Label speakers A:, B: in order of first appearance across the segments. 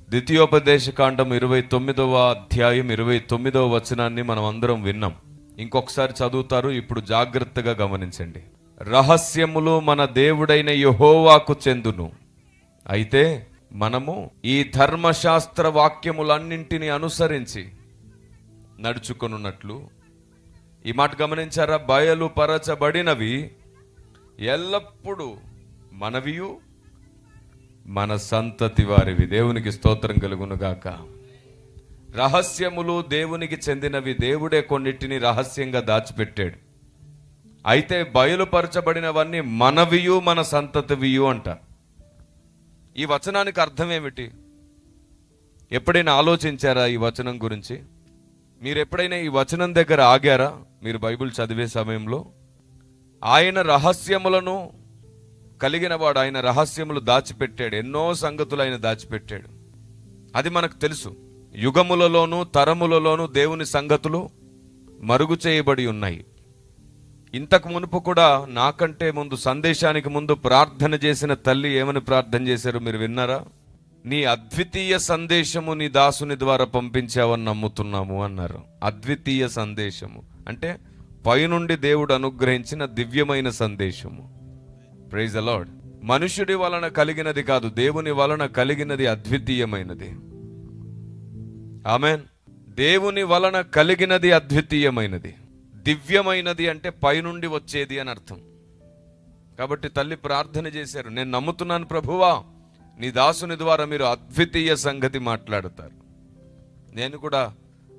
A: ద్వితీయోపదేశకాండం 29వ అధ్యాయం 29వ వచనాన్ని మనం అందరం విన్నాం. ఇంకొకసారి చదువుతారు, ఇప్పుడు జాగ్రత్తగా గమనించండి. రహస్యములు మన దేవుడైన యెహోవాకు చెందును. అయితే మనము ఈ ధర్మశాస్త్ర వాక్యములన్నింటినీ అనుసరించి నడుచుకొనున్నట్లు, ఈ మాట గమనించారా? బయలుపరచబడినవి ఎల్లప్పుడూ మనవియు మన సంతతి వారివి. దేవునికి స్తోత్రం కలుగునుగాక. రహస్యములు దేవునికి చెందినవి. దేవుడే కొన్నిటిని రహస్యంగా దాచిపెట్టాడు. అయితే బయలుపరచబడినవన్నీ మనవియు మన సంతతివియు అంట. ఈ వచనానికి అర్థం ఏమిటి? ఎప్పుడైనా ఆలోచించారా ఈ వచనం గురించి? మీరు ఎప్పుడైనా ఈ వచనం దగ్గర ఆగారా? మీరు బైబిల్ చదివే సమయంలో ఆయన రహస్యములను కలిగిన వాడు, ఆయన రహస్యములు దాచిపెట్టాడు. ఎన్నో సంగతులు ఆయన దాచిపెట్టాడు. అది మనకు తెలుసు. యుగములలోనూ తరములలోనూ దేవుని సంగతులు మరుగు చేయబడి ఉన్నాయి. ఇంతకు మునుపు కూడా నాకంటే ముందు, సందేశానికి ముందు ప్రార్థన చేసిన తల్లి ఏమని ప్రార్థన చేశారు మీరు విన్నారా? నీ అద్వితీయ సందేశము నీ దాసుని ద్వారా పంపించావని నమ్ముతున్నాము అన్నారు. అద్వితీయ సందేశము అంటే పైనుండి దేవుడు అనుగ్రహించిన దివ్యమైన సందేశము. Praise the lord. మనుషుడి వలన కలిగినది కాదు, దేవుని వలన కలిగినది అద్వితీయమైనది. ఆమేన్. దేవుని వలన కలిగినది అద్వితీయమైనది. దివ్యమైనది అంటే పైనుండి వచ్చేది అని అర్థం. కాబట్టి తల్లి ప్రార్థన చేశారు, నేను నమ్ముతున్నాను ప్రభువా, నీ దాసుని ద్వారా మీరు అద్వితీయ సంగతి మాట్లాడతారు. నేను కూడా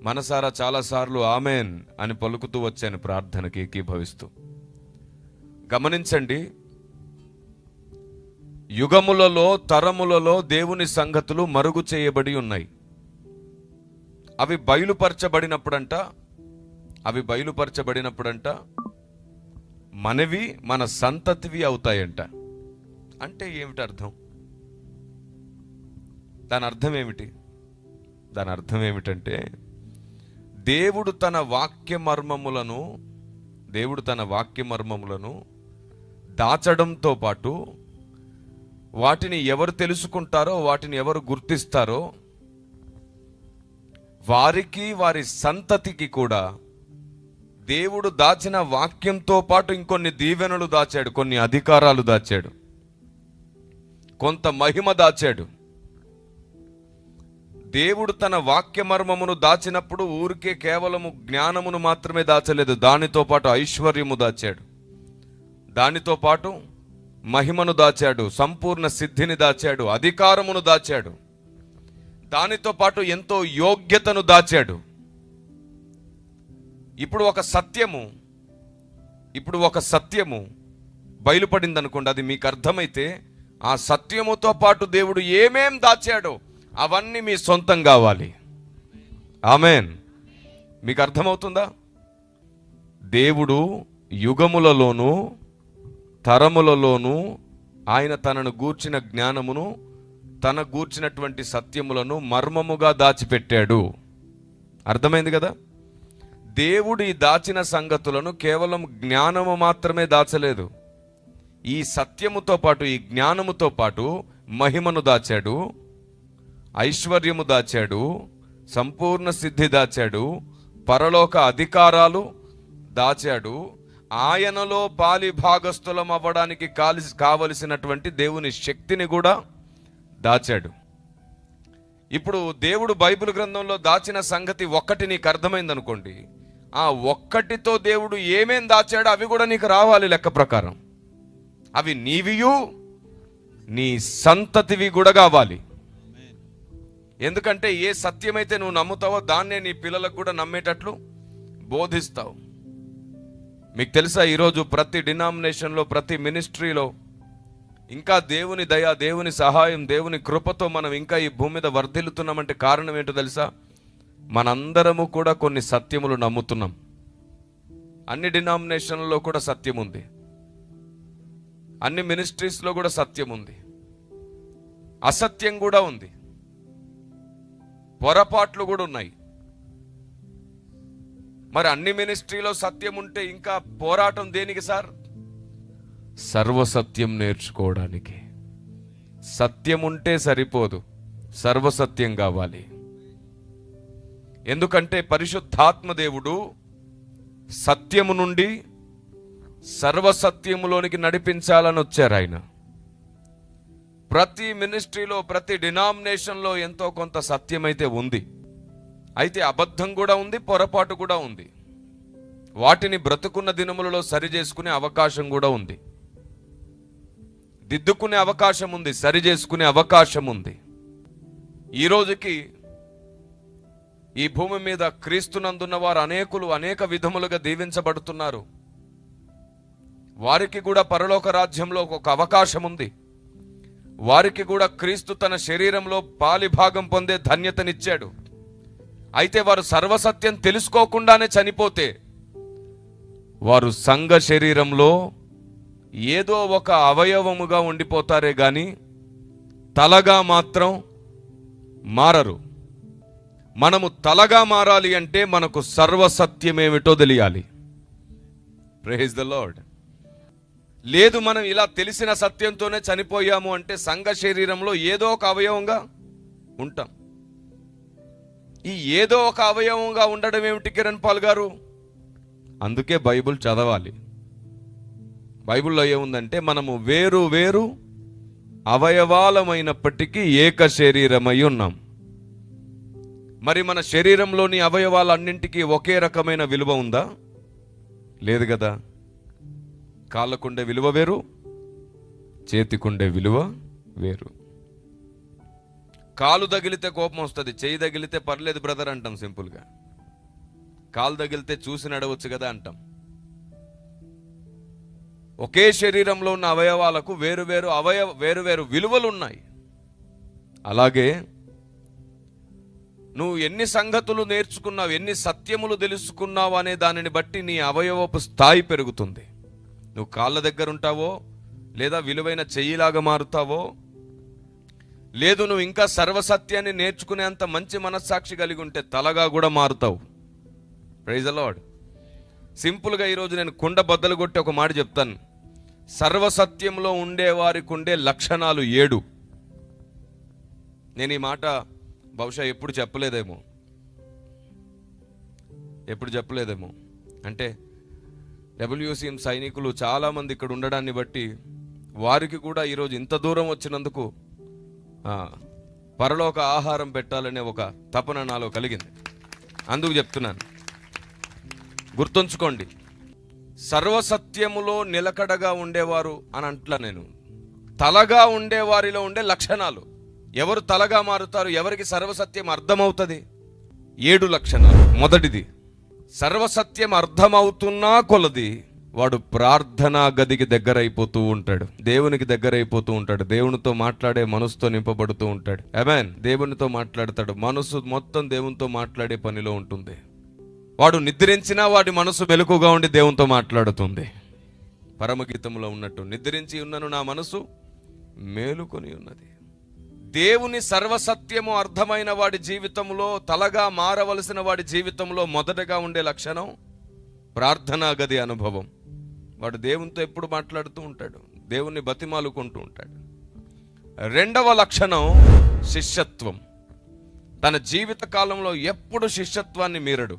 A: మనసారా చాలాసార్లు ఆమెన్ అని పలుకుతూ వచ్చాను, ప్రార్థనకి ఏకీభవిస్తూ. గమనించండి, యుగములలో తరములలో దేవుని సంగతులు మరుగు చేయబడి ఉన్నాయి. అవి బయలుపరచబడినప్పుడంట మనవి మన సంతతివి అవుతాయంట. అంటే ఏమిటి అర్థం? దాని అర్థం ఏమిటి? దాని అర్థం ఏమిటంటే దేవుడు తన వాక్య మర్మములను దాచడంతో పాటు వాటిని ఎవరు తెలుసుకుంటారో, వాటిని ఎవరు గుర్తిస్తారో వారికి, వారి సంతతికి కూడా దేవుడు దాచిన వాక్యంతో పాటు ఇంకొన్ని దీవెనలు దాచాడు, కొన్ని అధికారాలు దాచాడు, కొంత మహిమ దాచాడు. దేవుడు తన వాక్య మర్మమును దాచినప్పుడు ఊరికే కేవలము జ్ఞానమును మాత్రమే దాచలేదు, దానితో పాటు ఐశ్వర్యము దాచాడు, దానితో పాటు మహిమను దాచాడు, సంపూర్ణ సిద్ధిని దాచాడు, అధికారమును దాచాడు, దానితో పాటు ఎంతో యోగ్యతను దాచాడు. ఇప్పుడు ఒక సత్యము బయలుపడింది అనుకోండి, అది మీకు అర్థమైతే ఆ సత్యముతో పాటు దేవుడు ఏమేం దాచాడో అవన్నీ మీ సొంతం కావాలి. ఆమెన్. మీకు అర్థమవుతుందా? దేవుడు యుగములలోనూ తరములలోనూ ఆయన తనను గూర్చిన జ్ఞానమును, తన గూర్చినటువంటి సత్యములను మర్మముగా దాచిపెట్టాడు. అర్థమైంది కదా? దేవుడు ఈ దాచిన సంగతులను కేవలం జ్ఞానము మాత్రమే దాచలేదు. ఈ సత్యముతో పాటు, ఈ జ్ఞానముతో పాటు మహిమను దాచాడు, ఐశ్వర్యము దాచాడు, సంపూర్ణ సిద్ధి దాచాడు, పరలోక అధికారాలు దాచాడు, ఆయనలో పాలి భాగస్థులం అవ్వడానికి కావలసినటువంటి దేవుని శక్తిని కూడా దాచాడు. ఇప్పుడు దేవుడు బైబిల్ గ్రంథంలో దాచిన సంగతి ఒక్కటి నీకు అర్థమైంది అనుకోండి, ఆ ఒక్కటితో దేవుడు ఏమేం దాచాడో అవి కూడా నీకు రావాలి లెక్క ప్రకారం. అవి నీవియు నీ సంతతివి కూడా కావాలి. ఎందుకంటే ఏ సత్యమైతే నువ్వు నమ్ముతావో దాన్నే నీ పిల్లలకు కూడా నమ్మేటట్లు బోధిస్తావు. మీకు తెలుసా, ఈరోజు ప్రతి డినామినేషన్లో, ప్రతి మినిస్ట్రీలో ఇంకా దేవుని దయ, దేవుని సహాయం, దేవుని కృపతో మనం ఇంకా ఈ భూమి మీద వర్ధిల్లుతున్నామంటే కారణం ఏంటో తెలుసా? మనందరము కూడా కొన్ని సత్యములు నమ్ముతున్నాం. అన్ని డినామినేషన్లలో కూడా సత్యం ఉంది, అన్ని మినిస్ట్రీస్లో కూడా సత్యం ఉంది, అసత్యం కూడా ఉంది, పొరపాట్లు కూడా ఉన్నాయి. మరి అన్ని మినిస్ట్రీలో సత్యం ఉంటే ఇంకా పోరాటం దేనికి సార్? సర్వసత్యం నేర్చుకోవడానికి. సత్యం ఉంటే సరిపోదు, సర్వసత్యం కావాలి. ఎందుకంటే పరిశుద్ధాత్మ దేవుడు సత్యము నుండి సర్వసత్యములోనికి నడిపించాలని వచ్చారు ఆయన. ప్రతి మినిస్ట్రీలో, ప్రతి డినామినేషన్లో ఎంతో కొంత సత్యమైతే ఉంది. అయితే అబద్ధం కూడా ఉంది, పొరపాటు కూడా ఉంది. వాటిని బ్రతుకున్న దినములలో సరి చేసుకునే అవకాశం కూడా ఉంది. దిద్దుకునే అవకాశం ఉంది, సరి చేసుకునే అవకాశం ఉంది. ఈ రోజుకి ఈ భూమి మీద క్రీస్తునందున్న వారు అనేకులు అనేక విధములుగా దీవించబడుతున్నారు. వారికి కూడా పరలోక రాజ్యంలో ఒక అవకాశం ఉంది. వారికి కూడా క్రీస్తు తన శరీరంలో పాలిభాగం పొందే ధన్యతనిచ్చాడు. అయితే వారు సర్వసత్యం తెలుసుకోకుండానే చనిపోతే వారు సంఘ శరీరంలో ఏదో ఒక అవయవముగా ఉండిపోతారే గాని తలగా మాత్రం మారరు. మనము తలగా మారాలి అంటే మనకు సర్వసత్యమేమిటో తెలియాలి. Praise the lord. లేదు, మనం ఇలా తెలిసిన సత్యంతోనే చనిపోయాము అంటే సంఘ శరీరంలో ఏదో ఒక అవయవంగా ఉంటాం. ఈ ఏదో ఒక అవయవంగా ఉండడం ఏమిటి కిరణ్ పాల్ గారు? అందుకే బైబిల్ చదవాలి. బైబిల్లో ఏముందంటే మనము వేరు వేరు అవయవాలమైనప్పటికీ ఏక శరీరమై ఉన్నాం. మరి మన శరీరంలోని అవయవాలన్నింటికీ ఒకే రకమైన విలువ ఉందా? లేదు కదా. కాళ్ళకుండే విలువ వేరు, చేతికుండే విలువ వేరు. కాలు తగిలితే కోపం వస్తుంది, చేయి తగిలితే పర్లేదు బ్రదర్ అంటాం సింపుల్గా. కాలు తగిలితే చూసి నడవచ్చు కదా అంటాం. ఒకే శరీరంలో ఉన్న అవయవాలకు వేరు వేరు విలువలు ఉన్నాయి. అలాగే నువ్వు ఎన్ని సంగతులు నేర్చుకున్నావు, ఎన్ని సత్యములు తెలుసుకున్నావు అనే దానిని బట్టి నీ అవయవపు స్థాయి పెరుగుతుంది. నువ్వు కాళ్ళ దగ్గర ఉంటావో, లేదా విలువైన చెయ్యిలాగా మారుతావో, లేదు నువ్వు ఇంకా సర్వసత్యాన్ని నేర్చుకునేంత మంచి మనస్సాక్షి కలిగి ఉంటే తలగా కూడా మారుతావు. Praise the lord. సింపుల్గా ఈరోజు నేను కుండ బద్దలు కొట్టి ఒక మాట చెప్తాను. సర్వసత్యంలో ఉండే వారికి ఉండే లక్షణాలు 7. నేను ఈ మాట బహుశా ఎప్పుడు చెప్పలేదేమో అంటే WCM సైనికులు చాలామంది ఇక్కడ ఉండడాన్ని బట్టి వారికి కూడా ఈరోజు ఇంత దూరం వచ్చినందుకు పరలోక ఆహారం పెట్టాలనే ఒక తపన నాలో కలిగింది. అందుకు చెప్తున్నాను, గుర్తుంచుకోండి. సర్వసత్యములో నిలకడగా ఉండేవారు అని అంట్లా నేను. తలగా ఉండే వారిలో ఉండే లక్షణాలు. ఎవరు తలగా మారుతారు, ఎవరికి సర్వసత్యం అర్థమవుతుంది? 7 లక్షణాలు. మొదటిది, సర్వసత్యం అర్థమవుతున్నా కొలది వాడు ప్రార్థనా గదికి దగ్గరైపోతూ ఉంటాడు, దేవునికి దగ్గరైపోతూ ఉంటాడు, దేవునితో మాట్లాడే మనసుతో నింపబడుతూ ఉంటాడు. ఆమేన్. దేవునితో మాట్లాడతాడు, మనసు మొత్తం దేవునితో మాట్లాడే పనిలో ఉంటుంది. వాడు నిద్రించినా వాడి మనసు మెలకుగా ఉండి దేవునితో మాట్లాడుతుంది. పరమగీతంలో ఉన్నట్టు, నిద్రించి ఉన్నను నా మనసు మేలుకొని ఉన్నది. దేవుని సర్వసత్యము అర్థమైన వాడి జీవితంలో, తలగా మారవలసిన వాడి జీవితంలో మొదటగా ఉండే లక్షణం ప్రార్థనా గది అనుభవం. వాడు దేవునితో ఎప్పుడు మాట్లాడుతూ ఉంటాడు, దేవుణ్ణి బతిమాలుకుంటూ ఉంటాడు. రెండవ లక్షణం శిష్యత్వం. తన జీవిత కాలంలో ఎప్పుడు శిష్యత్వాన్ని మీరడు.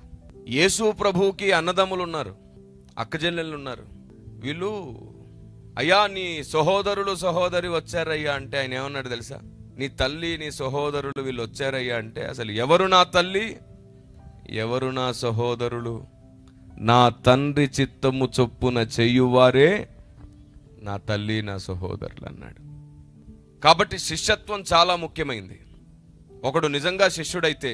A: యేసు ప్రభువుకి అన్నదమ్ములు ఉన్నారు, అక్కజెల్లెళ్ళు ఉన్నారు. వీళ్ళు అయ్యా నీ సహోదరులు సహోదరి వచ్చారయ్యా అంటే ఆయన ఏమన్నాడు తెలుసా? నీ తల్లి నీ సహోదరులు వీళ్ళు వచ్చారయ్యా అంటే అసలు ఎవరు నా తల్లి, ఎవరు నా సహోదరులు? నా తండ్రి చిత్తము చొప్పున చెయ్యువారే నా తల్లి నా సహోదరులు అన్నాడు. కాబట్టి శిష్యత్వం చాలా ముఖ్యమైంది. ఒకడు నిజంగా శిష్యుడైతే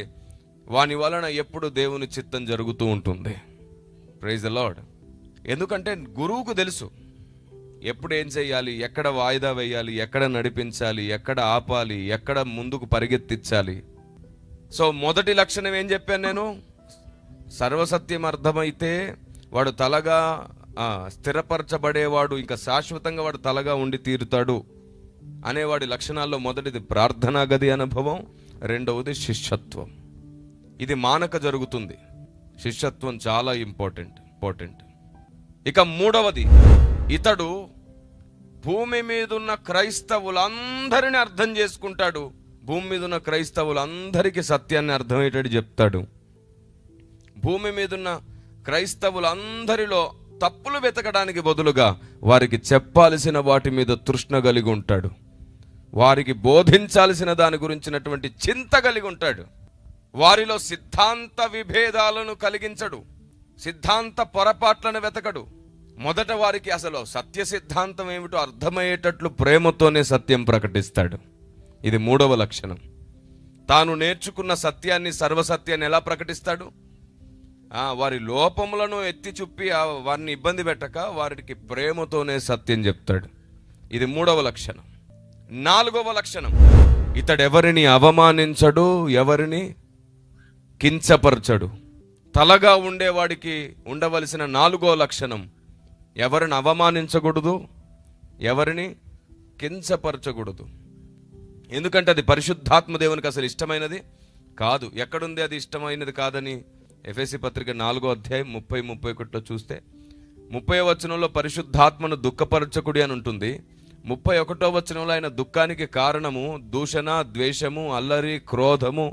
A: వాని వలన ఎప్పుడు దేవుని చిత్తం జరుగుతూ ఉంటుంది. Praise the lord. ఎందుకంటే గురువుకు తెలుసు ఎప్పుడు ఏం చేయాలి, ఎక్కడ వాయిదా వేయాలి, ఎక్కడ నడిపించాలి, ఎక్కడ ఆపాలి, ఎక్కడ ముందుకు పరిగెత్తించాలి. సో మొదటి లక్షణం ఏం చెప్పాను నేను? సర్వసత్యం అర్థమైతే వాడు తలగా స్థిరపరచబడేవాడు, ఇంకా శాశ్వతంగా వాడు తలగా ఉండి తీరుతాడు అనేవాడి లక్షణాల్లో మొదటిది ప్రార్థనా గది అనుభవం, రెండవది శిష్యత్వం. ఇది మానక జరుగుతుంది. శిష్యత్వం చాలా ఇంపార్టెంట్. ఇక మూడవది, ఇతడు భూమి మీద ఉన్న క్రైస్తవులందరినీ అర్థం చేసుకుంటాడు, భూమి మీద ఉన్న క్రైస్తవులందరికీ సత్యాన్ని అర్థమయ్యేటట్టు చెప్తాడు. భూమి మీదున్న క్రైస్తవులందరిలో తప్పులు వెతకడానికి బదులుగా వారికి చెప్పాల్సిన వాటి మీద తృష్ణ కలిగి ఉంటాడు. వారికి బోధించాల్సిన దాని గురించినటువంటి చింత కలిగి ఉంటాడు. వారిలో సిద్ధాంత విభేదాలను కలిగించడు, సిద్ధాంత పొరపాట్లను వెతకడు. మొదట వారికి అసలు సత్య సిద్ధాంతం ఏమిటో అర్థమయ్యేటట్లు ప్రేమతోనే సత్యం ప్రకటిస్తాడు. ఇది మూడవ లక్షణం. తాను నేర్చుకున్న సత్యాన్ని, సర్వసత్యాన్ని ఎలా ప్రకటిస్తాడు? వారి లోపములను ఎత్తి చూపి వారిని ఇబ్బంది పెట్టక వారికి ప్రేమతోనే సత్యం చెప్తాడు. ఇది మూడవ లక్షణం. నాలుగవ లక్షణం, ఇతడెవరిని అవమానించడు, ఎవరిని కించపరచడు. తలగా ఉండేవాడికి ఉండవలసిన నాలుగో లక్షణం, ఎవరిని అవమానించకూడదు, ఎవరిని కించపరచకూడదు. ఎందుకంటే అది పరిశుద్ధాత్మ దేవునికి అసలు ఇష్టమైనది కాదు. ఎక్కడుంది అది ఇష్టమైనది కాదని? ఎఫెసీ పత్రిక 4వ అధ్యాయం 30-31 చూస్తే 30వ వచనంలో పరిశుద్ధాత్మను దుఃఖపరచకుడి అని ఉంటుంది. 31వ వచనంలో ఆయన దుఃఖానికి కారణము దూషణ, ద్వేషము, అల్లరి, క్రోధము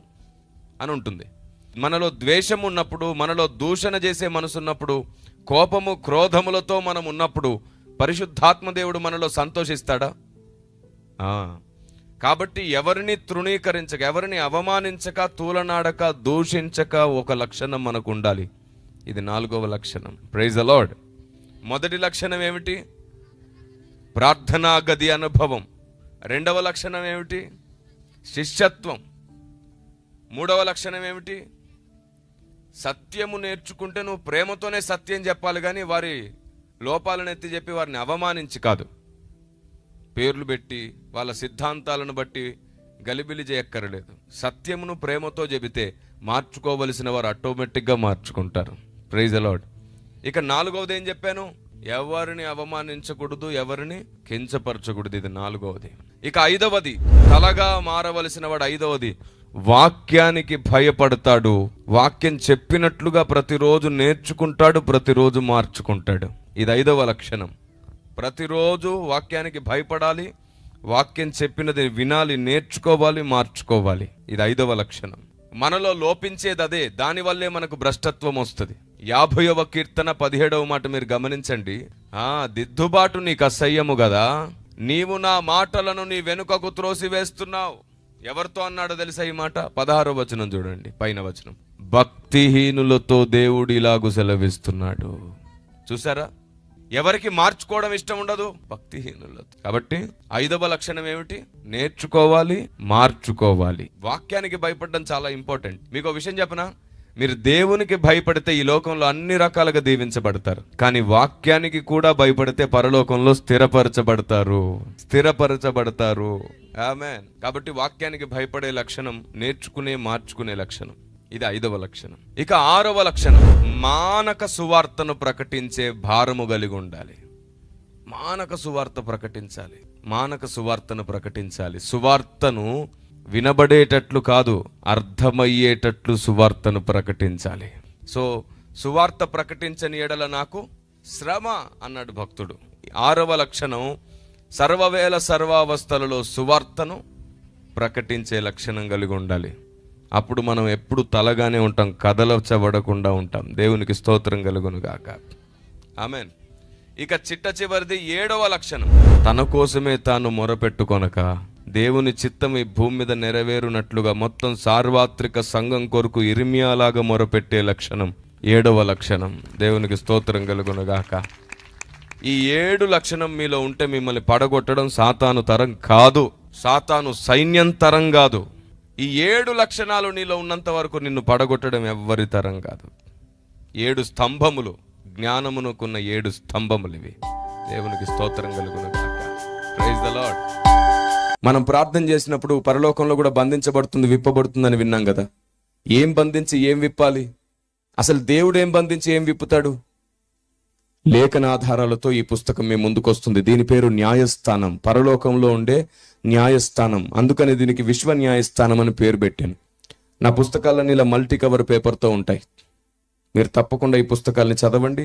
A: అని ఉంటుంది. మనలో ద్వేషం ఉన్నప్పుడు, మనలో దూషణ చేసే మనసు ఉన్నప్పుడు, కోపము, క్రోధములతో మనం ఉన్నప్పుడు పరిశుద్ధాత్మ దేవుడు మనలో సంతోషిస్తాడా? కాబట్టి ఎవరిని తృణీకరించక, ఎవరిని అవమానించక, తూలనాడక, దూషించక ఒక లక్షణం మనకు ఉండాలి. ఇది నాలుగవ లక్షణం. Praise the lord. మొదటి లక్షణం ఏమిటి? ప్రార్థనా గది అనుభవం. రెండవ లక్షణం ఏమిటి? శిష్యత్వం. మూడవ లక్షణం ఏమిటి? సత్యము నేర్చుకుంటే నువ్వు ప్రేమతోనే సత్యం చెప్పాలి, కానీ వారి లోపాలను ఎత్తి చెప్పి వారిని అవమానించి కాదు. పేర్లు పెట్టి వాళ్ళ సిద్ధాంతాలను బట్టి గలిబిలి చేయక్కర్లేదు. సత్యమును ప్రేమతో చెబితే మార్చుకోవలసిన వారు ఆటోమేటిక్గా మార్చుకుంటారు. Praise the lord. ఇక నాలుగవది ఏం చెప్పాను? ఎవరిని అవమానించకూడదు, ఎవరిని కించపరచకూడదు. ఇది నాలుగవది. ఇక ఐదవది, తలగా మారవలసిన వాడు ఐదవది, వాక్యానికి భయపడతాడు. వాక్యం చెప్పినట్లుగా ప్రతిరోజు నేర్చుకుంటాడు, ప్రతిరోజు మార్చుకుంటాడు. ఇది ఐదవ లక్షణం. ప్రతిరోజు వాక్యానికి భయపడాలి, వాక్యం చెప్పినది వినాలి, నేర్చుకోవాలి, మార్చుకోవాలి. ఇది ఐదవ లక్షణం. మనలో లోపించేది అదే. దానివల్లే మనకు భ్రష్టత్వం వస్తుంది. 50వ కీర్తన 17వ మాట మీరు గమనించండి. దిద్దుబాటు నీకు అసహ్యము కదా, నీవు నా మాటలను నీ వెనుకకు త్రోసివేస్తున్నావు. ఎవరితో అన్నాడో తెలుసా ఈ మాట? 16వ వచనం చూడండి, పైన వచనం. భక్తిహీనులతో దేవుడు ఇలాగు సెలవిస్తున్నాడు. చూసారా? ఎవరికి మార్చుకోవడం ఇష్టం ఉండదు? భక్తిహీనులతో. కాబట్టి ఐదవ లక్షణం ఏమిటి? నేర్చుకోవాలి, మార్చుకోవాలి. వాక్యానికి భయపడడం చాలా ఇంపార్టెంట్. మీకు ఒక విషయం చెప్పనా? మీరు దేవునికి భయపడితే ఈ లోకంలో అన్ని రకాలుగా దీవించబడతారు, కానీ వాక్యానికి కూడా భయపడితే పరలోకంలో స్థిరపరచబడతారు. ఆమేన్. కాబట్టి వాక్యానికి భయపడే లక్షణం నేర్చుకునే, మార్చుకునే లక్షణం. ఇది ఐదవ లక్షణం. ఇక ఆరవ లక్షణం, మానక సువార్తను ప్రకటించే భారము కలిగి ఉండాలి. మానక సువార్త ప్రకటించాలి, మానక సువార్తను ప్రకటించాలి. సువార్తను వినబడేటట్లు కాదు, అర్థమయ్యేటట్లు సువార్తను ప్రకటించాలి. సో సువార్త ప్రకటించని ఎడల నాకు శ్రమ అన్నాడు భక్తుడు. ఆరవ లక్షణం, సర్వవేళ సర్వావస్థలలో సువార్తను ప్రకటించే లక్షణం కలిగి ఉండాలి. అప్పుడు మనం ఎప్పుడు తలగానే ఉంటాం, కదలచబడకుండా ఉంటాం. దేవునికి స్తోత్రం కలుగును గాక. ఆమేన్. ఇక చిట్ట చివరిది 7వ లక్షణం, తన కోసమే తాను మొరపెట్టుకొనక దేవుని చిత్తం ఈ భూమి మీద నెరవేరునట్లుగా మొత్తం సార్వత్రిక సంఘం కొరకు ఇర్మియాలాగా మొరపెట్టే లక్షణం 7వ లక్షణం. దేవునికి స్తోత్రం కలుగును గాక. ఈ 7 లక్షణం మీలో ఉంటే మిమ్మల్ని పడగొట్టడం సాతాను తరం కాదు, సాతాను సైన్యం తరం కాదు. ఈ 7 లక్షణాలు నీలో ఉన్నంత వరకు నిన్ను పడగొట్టడం ఎవ్వరి తరం కాదు. 7 స్తంభములు, జ్ఞానమునకున్న 7 స్తంభములు ఇవి. దేవునికి స్తోత్రం కలుగును గాక. Praise the lord. మనం ప్రార్థన చేసినప్పుడు పరలోకంలో కూడా బంధించబడుతుంది, విప్పబడుతుందని విన్నాం కదా. ఏం బంధించి ఏం విప్పాలి? అసలు దేవుడు ఏం బంధించి ఏం విప్పుతాడు? లేఖన ఆధారాలతో ఈ పుస్తకం మీ ముందుకు వస్తుంది. దీని పేరు న్యాయస్థానం, పరలోకంలో ఉండే న్యాయస్థానం. అందుకని దీనికి విశ్వ న్యాయస్థానం అని పేరు పెట్టాను. నా పుస్తకాలన్నీ ఇలా మల్టీ కవర్ పేపర్తో ఉంటాయి. మీరు తప్పకుండా ఈ పుస్తకాలని చదవండి.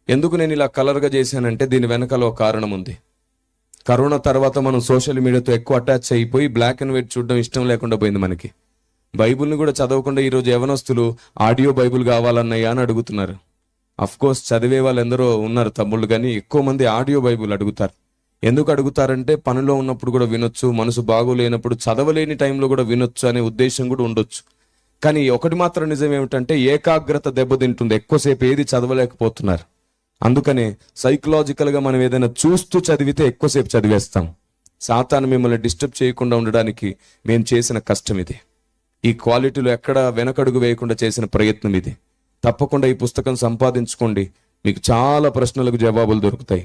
A: ఎందుకు నేను ఇలా కలర్గా చేశానంటే దీని వెనకాల ఒక కారణం ఉంది.
B: కరోనా తర్వాత మనం సోషల్ మీడియాతో ఎక్కువ అటాచ్ అయిపోయి బ్లాక్ అండ్ వైట్ చూడడం ఇష్టం లేకుండా పోయింది మనకి. బైబుల్ని కూడా చదవకుండా ఈరోజు యవనస్తులు ఆడియో బైబుల్ కావాలన్నయ్యా అని అడుగుతున్నారు. అఫ్ కోర్స్ చదివే వాళ్ళు ఎందరో ఉన్నారు తమ్ముళ్ళు, కానీ ఎక్కువ మంది ఆడియో బైబుల్ అడుగుతారు. ఎందుకు అడుగుతారంటే పనిలో ఉన్నప్పుడు కూడా వినొచ్చు, మనసు బాగోలేనప్పుడు చదవలేని టైంలో కూడా వినొచ్చు అనే ఉద్దేశం కూడా ఉండొచ్చు. కానీ ఒకటి మాత్రం నిజం ఏమిటంటే ఏకాగ్రత దెబ్బతింటుంది, ఎక్కువసేపు ఏది చదవలేకపోతున్నారు. అందుకనే సైకలాజికల్గా మనం ఏదైనా చూస్తూ చదివితే ఎక్కువసేపు చదివేస్తాం. సాతాను మిమ్మల్ని డిస్టర్బ్ చేయకుండా ఉండడానికి మేము చేసిన కష్టం ఇది. ఈ క్వాలిటీలో ఎక్కడ వెనకడుగు వేయకుండా చేసిన ప్రయత్నం ఇది. తప్పకుండా ఈ పుస్తకం సంపాదించుకోండి, మీకు చాలా ప్రశ్నలకు జవాబులు దొరుకుతాయి.